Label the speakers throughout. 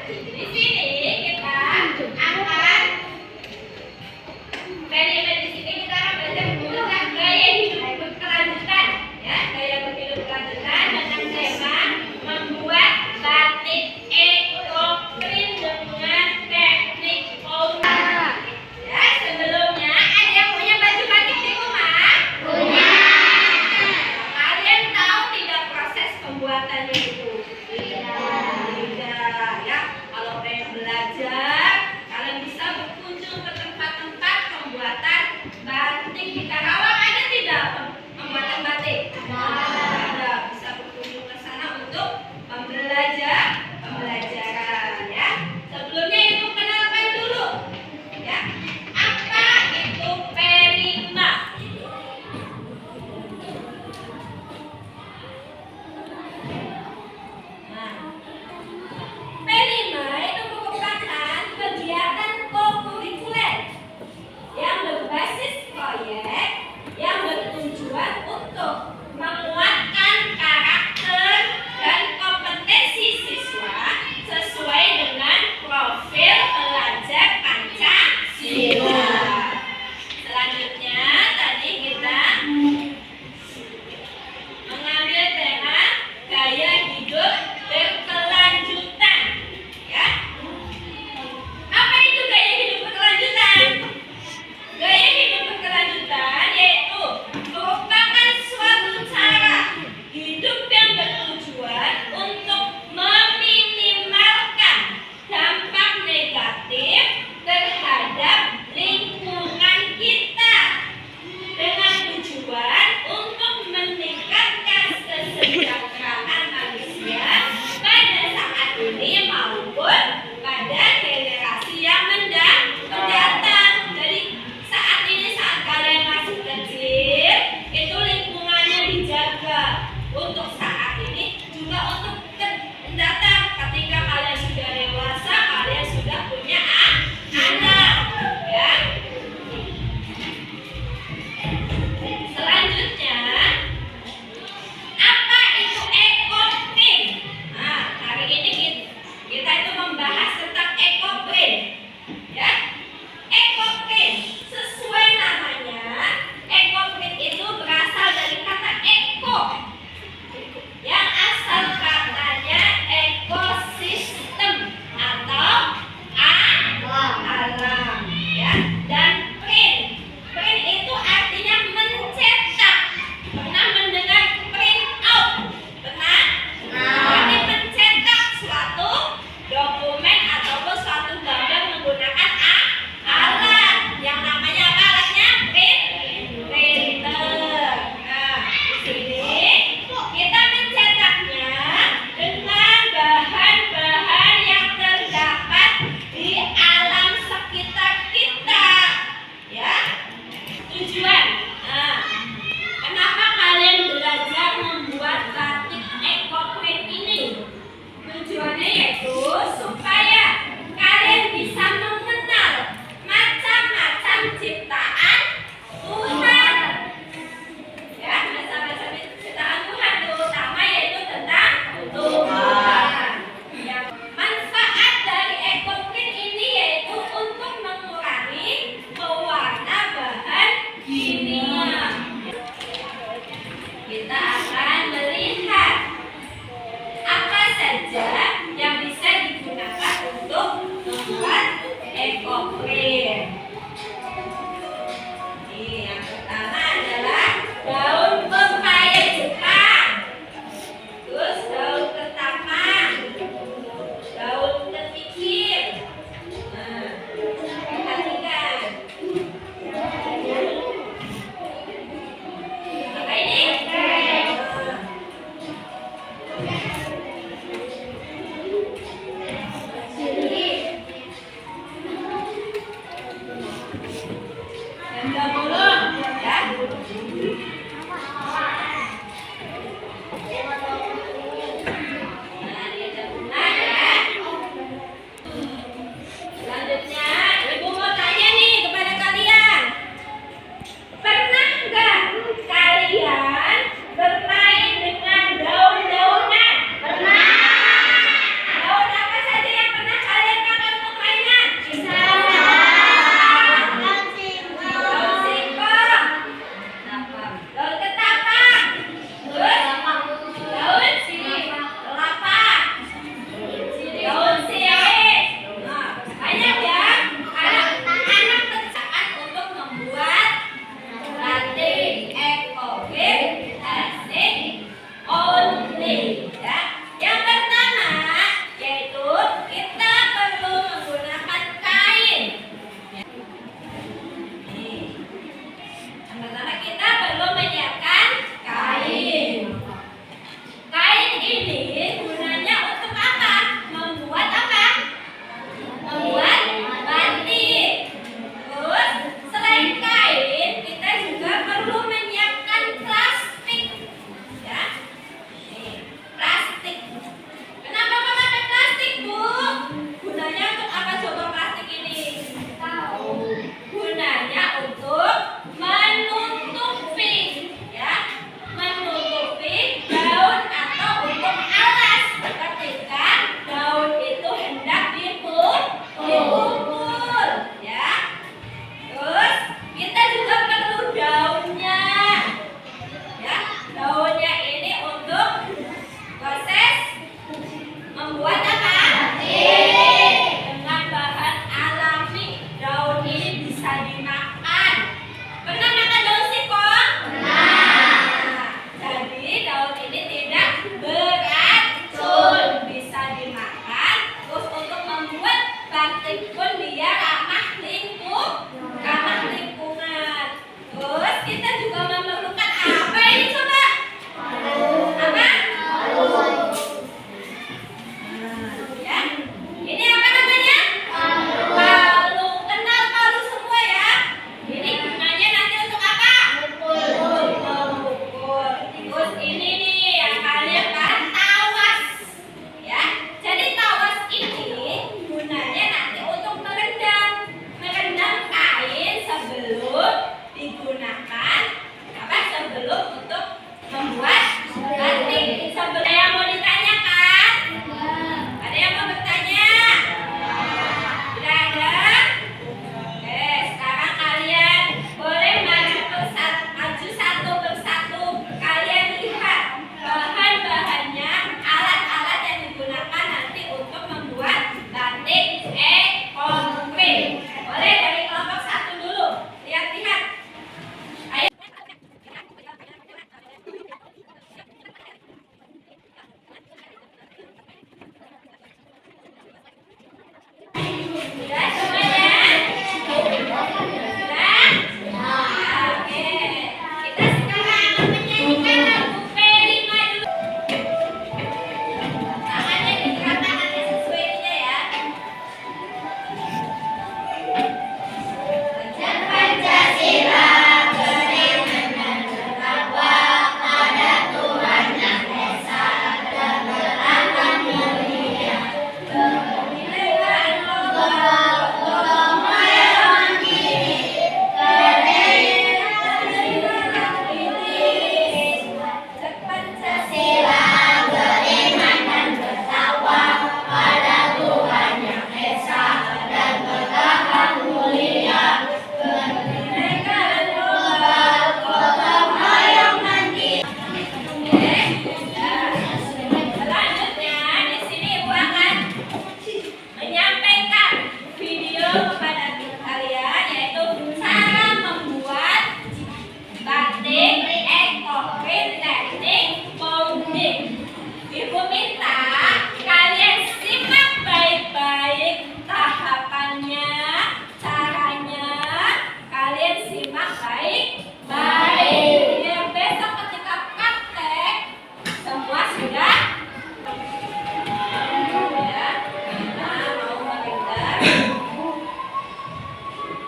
Speaker 1: Di sini kita akan di sini kita akan belajar tentang gaya hidup berkelanjutan, ya, gaya hidup berkelanjutan dengan tema membuat batik ekoprint dengan teknik pola. Ya, sebelumnya ada yang punya baju batik di rumah? Punya. Kalian tahu tidak proses pembuatannya itu? Tidak. Ya, kalau pengen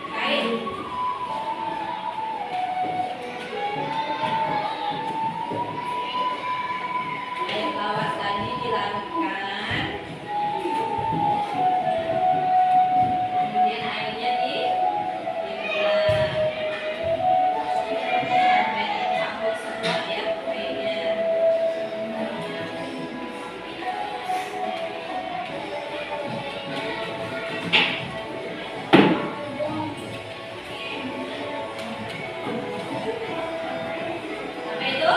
Speaker 1: kain. Air lawas tadi dilarutkan, kemudian airnya direndam sampai dicampur semua ya airnya. Sampai itu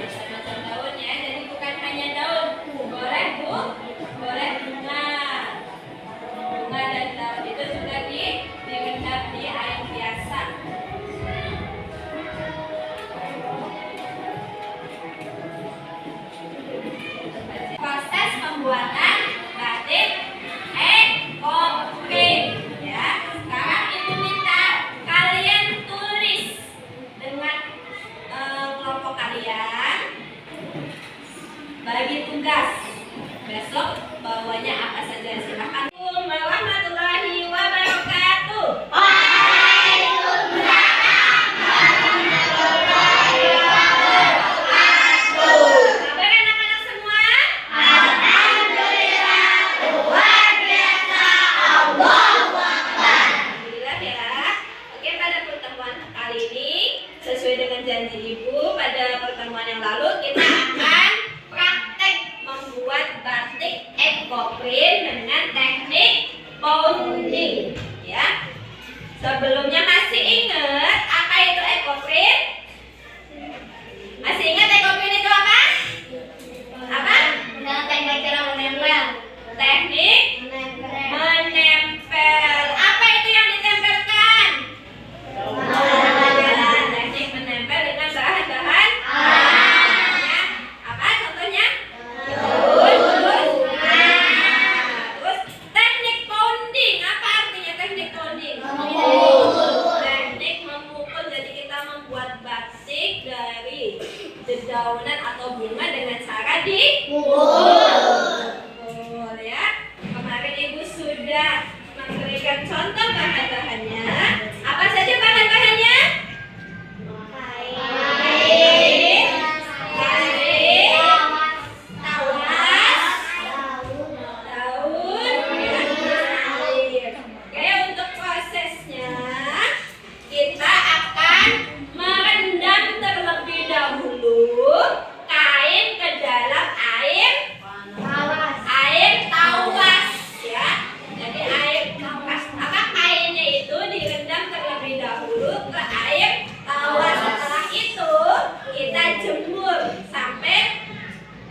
Speaker 1: macam-macam daun ya, jadi bukan hanya daun, boleh bu, boleh bunga dan daun itu juga direndam di air biasa. Proses pembuatan batik ekoprint ya. Sekarang ibu minta kalian tulis dengan kelompok kalian, bagi tugas besok bawanya apa saja. Silakan. Assalamualaikum warahmatullahi wabarakatuh. Kabar anak-anak semua? Alhamdulillah ya. Oke, pada pertemuan kali ini sesuai dengan janji ibu pada pertemuan yang lalu, kita akan praktek membuat batik ekoprint dengan teknik pounding ya. Sebelumnya masih ingat apa itu ekoprint? Masih ingat ekoprint itu apa? Apa? Teknik menempel. Apa itu yang ditempelkan? Teknik menempel dengan bahan-bahan ya. Apa contohnya? Terus teknik pounding. Apa artinya teknik pounding? Teknik memukul. Jadi kita membuat batik dari dedaunan atau bunga dengan cara dipukul ya. Kemarin ibu sudah memberikan contoh bahan-bahannya. Apa saja bahan-bahannya? Kain, tawas, daun, dan air. Oke, untuk prosesnya kita akan merendam terlebih dahulu kain ke dalam air tawas ya. Jadi air tawas, apa kainnya itu direndam terlebih dahulu ke air tawas. Setelah itu kita jemur sampai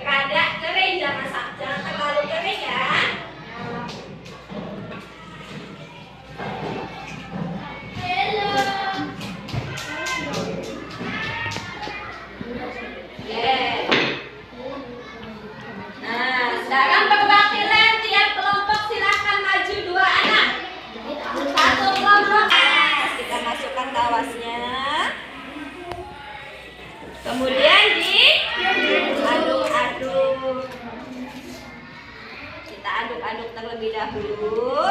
Speaker 1: rada kering, jangan terlalu kering ya. Nah, sekarang perwakilan tiap kelompok silahkan maju 2 anak. Satu kelompok. Kita masukkan tawasnya. Kemudian diaduk-aduk. Kita aduk-aduk terlebih dahulu.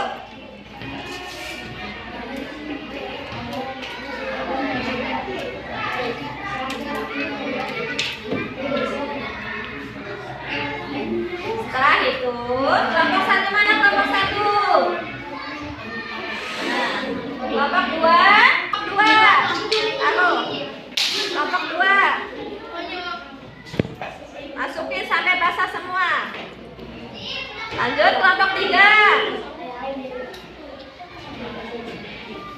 Speaker 1: Setelah itu, kelompok 1 mana kelompok 1? Nah, kelompok 2. Taruh. Kelompok 2. Masukin sampai basah semua. Lanjut kelompok 3.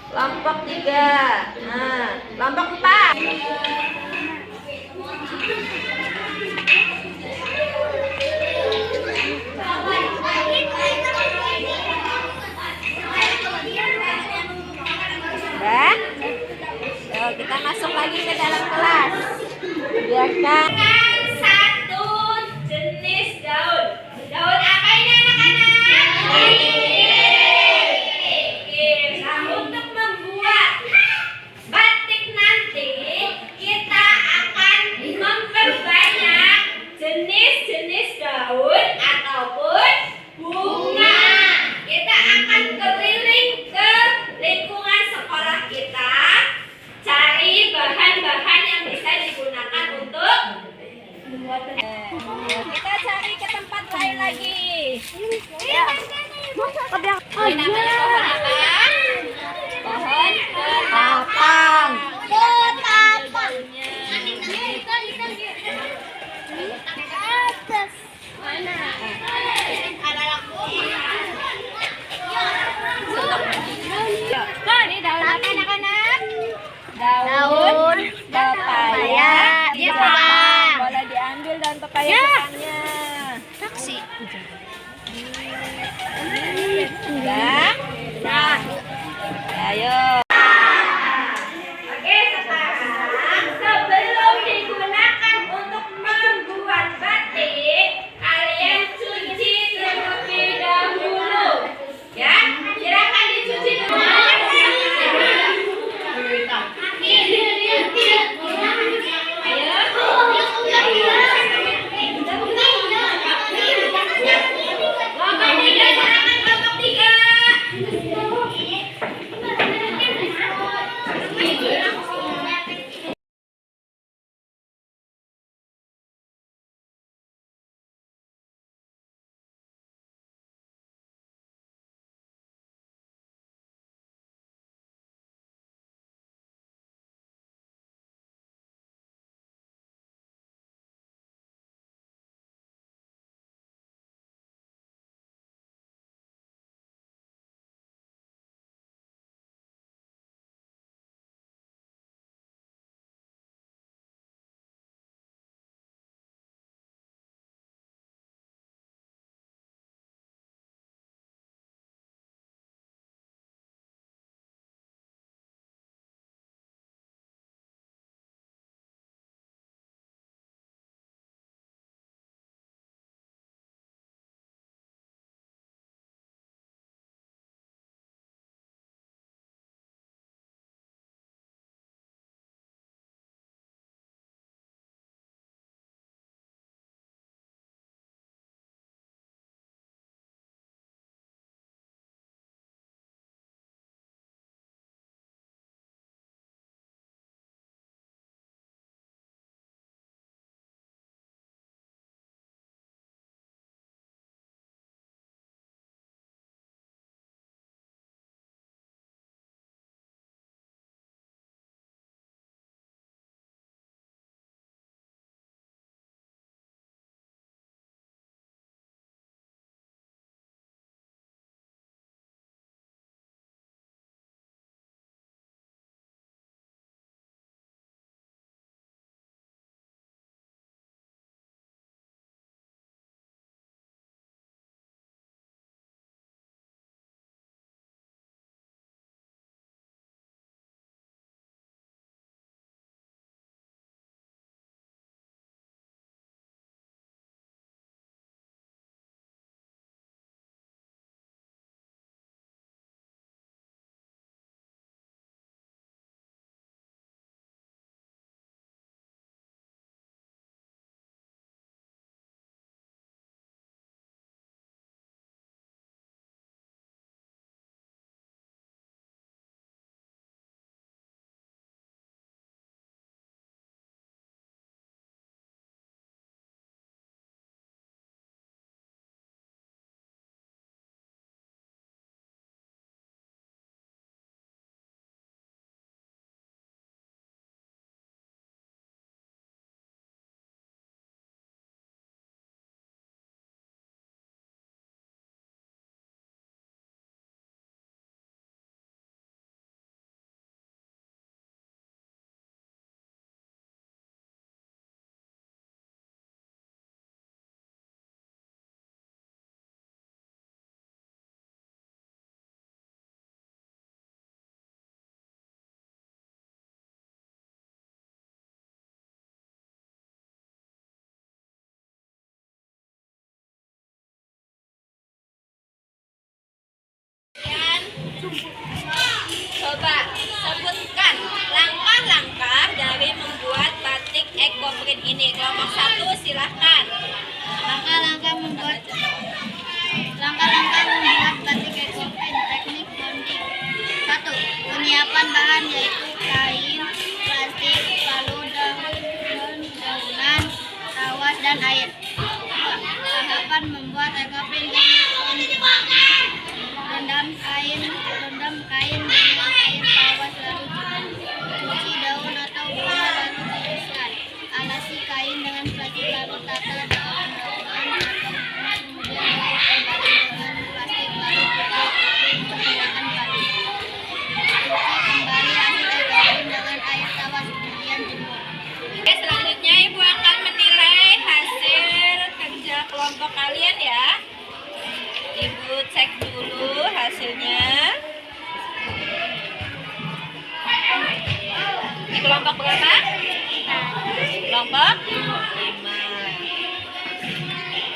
Speaker 1: Kelompok 3. Nah, kelompok 4. Dan kita masuk lagi ke dalam kelas. Biarkan satu jenis daun. Daun apa ini anak-anak? Nah, untuk membuat batik nanti kita akan Ya. Ini namanya pohon apa? Pohon ketapang. Ini daun apa anak-anak? Daun pepaya Jepang. Boleh diambil daun pepaya Jepangnya.
Speaker 2: Taksi.
Speaker 1: Udah? Nah. Ayo. Oke, sekarang sebelum digunakan untuk membuat batik, kalian cuci terlebih dahulu. Ya, silakan dicuci dulu. Coba sebutkan langkah-langkah dari membuat batik ekoprint ini. Kelompok 1 silahkan.
Speaker 2: Langkah-langkah membuat batik ekoprint. Teknik bonding. 1. Penyiapan bahan yaitu kain, plastik, palu, daunan, tawas, dan air. 2. Tahapan membuat ekoprint.
Speaker 1: Kelompok berapa? Kelompok 5.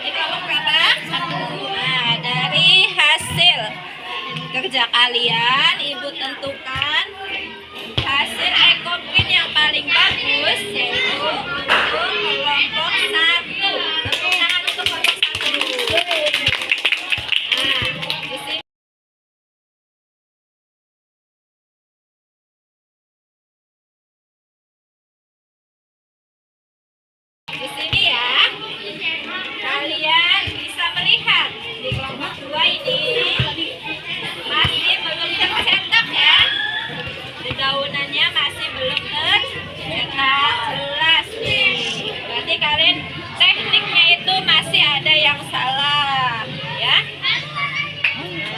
Speaker 1: Ini kelompok berapa? 1. Nah, dari hasil kerja kalian, Ibu tentukan hasil ekoprint yang paling bagus yaitu untuk kelompok 1. Tepuk tangan untuk kelompok 1. Nah, di sini ya, kalian bisa melihat di kelompok 2 ini masih belum tercetak ya. Di daunannya masih belum tercetak jelas nih. Berarti kalian tekniknya itu masih ada yang salah ya.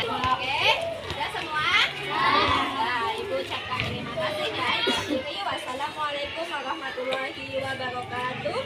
Speaker 1: Oke, sudah semua? Nah, Ibu ucapkan terima kasih ya. Wassalamualaikum warahmatullahi wabarakatuh.